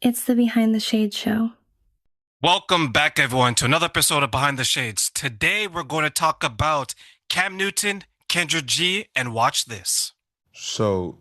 It's the Behind the Shade show. Welcome back, everyone, to another episode of Behind the Shades. Today, we're going to talk about Cam Newton, Kendra G, and watch this. So,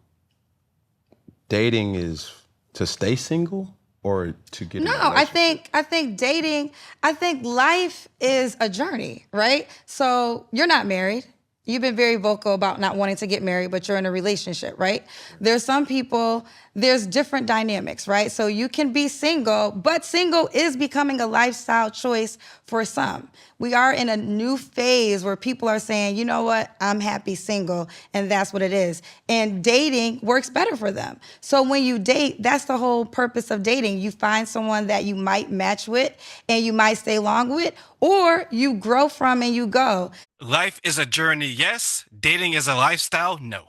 dating is to stay single or to get No, in a I relationship? think I think dating, I think life is a journey, right? So you're not married. You've been very vocal about not wanting to get married, but you're in a relationship, right? There's some people, there's different dynamics, right? So you can be single, but single is becoming a lifestyle choice for some. We are in a new phase where people are saying, you know what, I'm happy single, and that's what it is. And dating works better for them. So when you date, that's the whole purpose of dating. You find someone that you might match with and you might stay long with, or you grow from and you go. Life is a journey, yes. Dating is a lifestyle, no.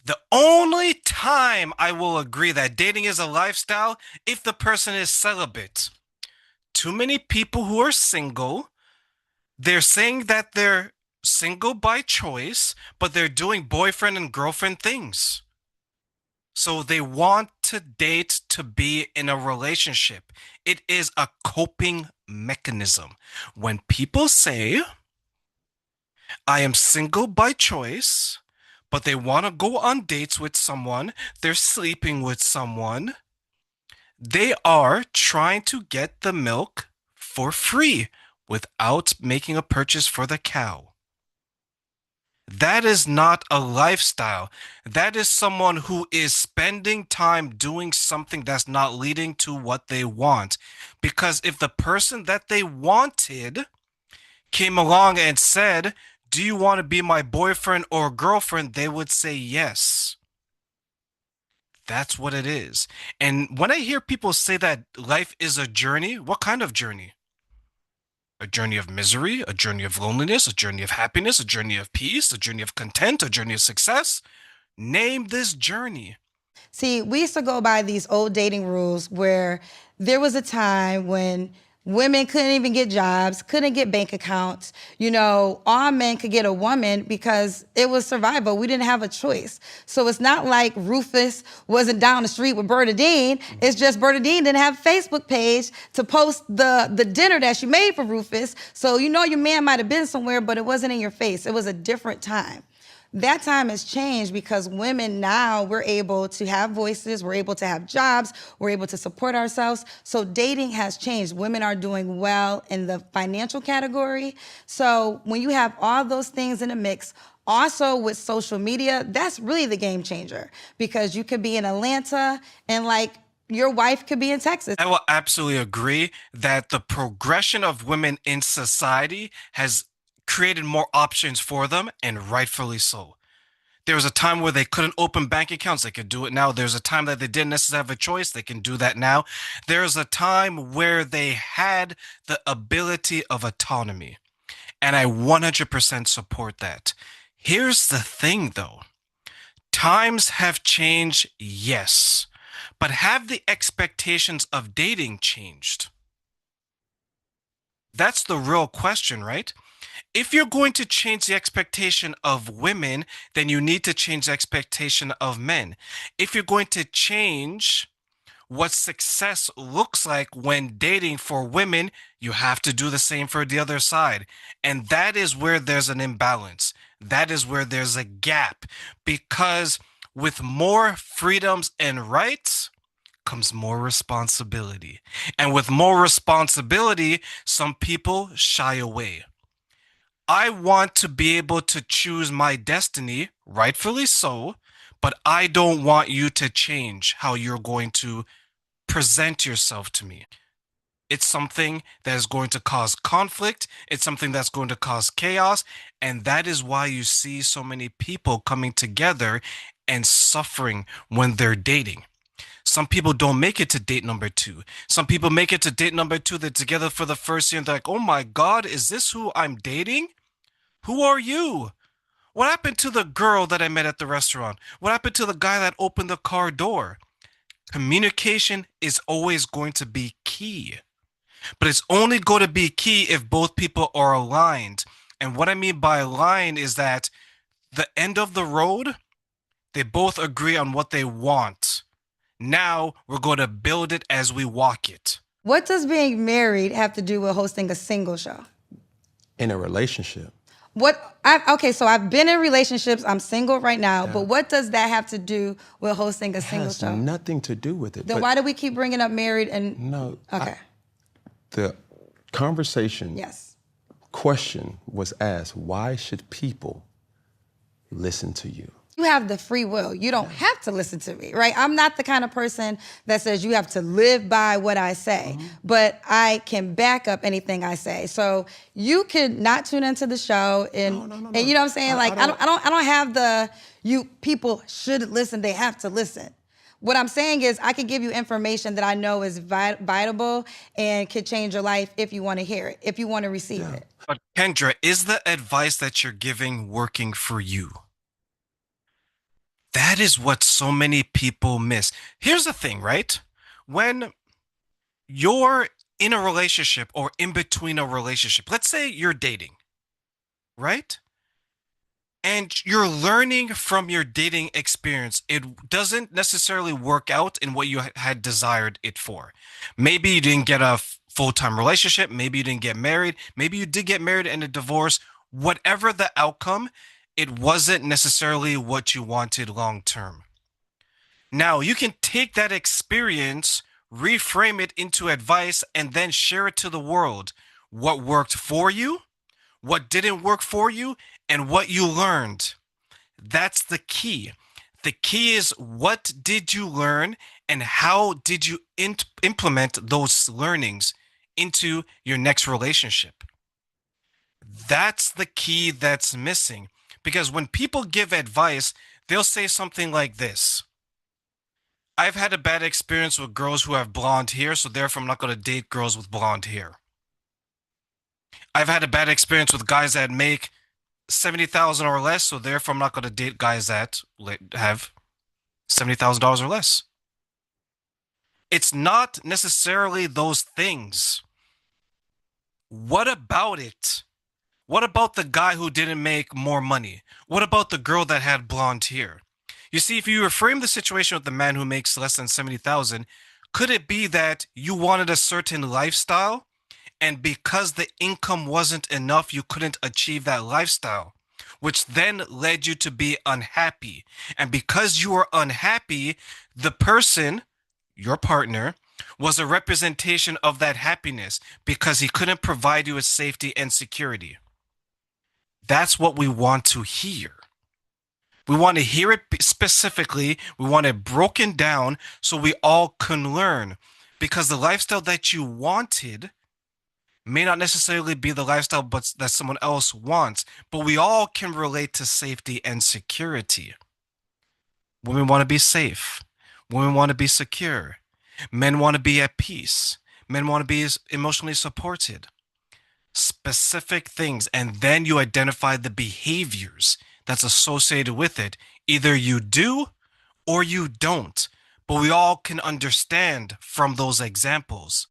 The only time I will agree that dating is a lifestyle if the person is celibate. Too many people who are single, they're saying that they're single by choice, but they're doing boyfriend and girlfriend things. So they want to date to be in a relationship. It is a coping mechanism. When people say, I am single by choice, but they want to go on dates with someone, they're sleeping with someone, they are trying to get the milk for free without making a purchase for the cow. That is not a lifestyle. That is someone who is spending time doing something that's not leading to what they want. Because if the person that they wanted came along and said, do you want to be my boyfriend or girlfriend? They would say yes. That's what it is. And when I hear people say that life is a journey, what kind of journey? A journey of misery, a journey of loneliness, a journey of happiness, a journey of peace, a journey of content, a journey of success. Name this journey. See, we used to go by these old dating rules where there was a time when women couldn't even get jobs, couldn't get bank accounts. You know, all men could get a woman because it was survival. We didn't have a choice. So it's not like Rufus wasn't down the street with Bernadine. It's just Bernadine didn't have a Facebook page to post the dinner that she made for Rufus. So you know your man might have been somewhere, but it wasn't in your face. It was a different time. That time has changed because women now, we're able to have voices, we're able to have jobs, we're able to support ourselves. So dating has changed. Women are doing well in the financial category. So when you have all those things in a mix, also with social media, that's really the game changer because you could be in Atlanta and like your wife could be in Texas. I will absolutely agree that the progression of women in society has created more options for them, and rightfully so. There was a time where they couldn't open bank accounts. They could do it now. There's a time that they didn't necessarily have a choice. They can do that now. There's a time where they had the ability of autonomy. And I 100% support that. Here's the thing, though. Times have changed, yes. But have the expectations of dating changed? That's the real question, right? If you're going to change the expectation of women, then you need to change the expectation of men. If you're going to change what success looks like when dating for women, you have to do the same for the other side. And that is where there's an imbalance. That is where there's a gap. Because with more freedoms and rights comes more responsibility. And with more responsibility, some people shy away. I want to be able to choose my destiny, rightfully so, but I don't want you to change how you're going to present yourself to me. It's something that is going to cause conflict. It's something that's going to cause chaos. And that is why you see so many people coming together and suffering when they're dating. Some people don't make it to date number two. Some people make it to date number two. They're together for the first year and they're like, oh my God, is this who I'm dating? Who are you? What happened to the girl that I met at the restaurant? What happened to the guy that opened the car door? Communication is always going to be key, but it's only going to be key if both people are aligned. And what I mean by aligned is that the end of the road, they both agree on what they want. Now we're going to build it as we walk it. What does being married have to do with hosting a single show? In a relationship. Okay, so I've been in relationships. I'm single right now, but what does that have to do with hosting a single show? It has nothing to do with it. Then why do we keep bringing up married and? No. Okay. The conversation. Yes. Question was asked, why should people listen to you? You have the free will. You don't have to listen to me, right? I'm not the kind of person that says you have to live by what I say, but I can back up anything I say. So you could not tune into the show and No. and you know what I'm saying? I don't have the people should listen, they have to listen. What I'm saying is I can give you information that I know is vitable and could change your life if you want to hear it, if you want to receive it. But Kendra, is the advice that you're giving working for you? That is what so many people miss. Here's the thing, right? When you're in a relationship or in between a relationship, let's say you're dating, right? And you're learning from your dating experience. It doesn't necessarily work out in what you had desired it for. Maybe you didn't get a full-time relationship. Maybe you didn't get married. Maybe you did get married and a divorce. Whatever the outcome, it wasn't necessarily what you wanted long-term. Now, you can take that experience, reframe it into advice, and then share it to the world. What worked for you, what didn't work for you, and what you learned. That's the key. The key is, what did you learn and how did you implement those learnings into your next relationship? That's the key that's missing. Because when people give advice, they'll say something like this. I've had a bad experience with girls who have blonde hair, so therefore I'm not going to date girls with blonde hair. I've had a bad experience with guys that make $70,000 or less, so therefore I'm not going to date guys that have $70,000 or less. It's not necessarily those things. What about it? What about the guy who didn't make more money? What about the girl that had blonde hair? You see, if you reframe the situation with the man who makes less than 70,000, could it be that you wanted a certain lifestyle, and because the income wasn't enough, you couldn't achieve that lifestyle, which then led you to be unhappy? And because you were unhappy, the person, your partner, was a representation of that happiness because he couldn't provide you with safety and security. That's what we want to hear. We want to hear it specifically. We want it broken down so we all can learn. Because the lifestyle that you wanted may not necessarily be the lifestyle that someone else wants. But we all can relate to safety and security. Women want to be safe. Women want to be secure. Men want to be at peace. Men want to be emotionally supported. Specific things, and then you identify the behaviors that's associated with it. Either you do or you don't, but we all can understand from those examples.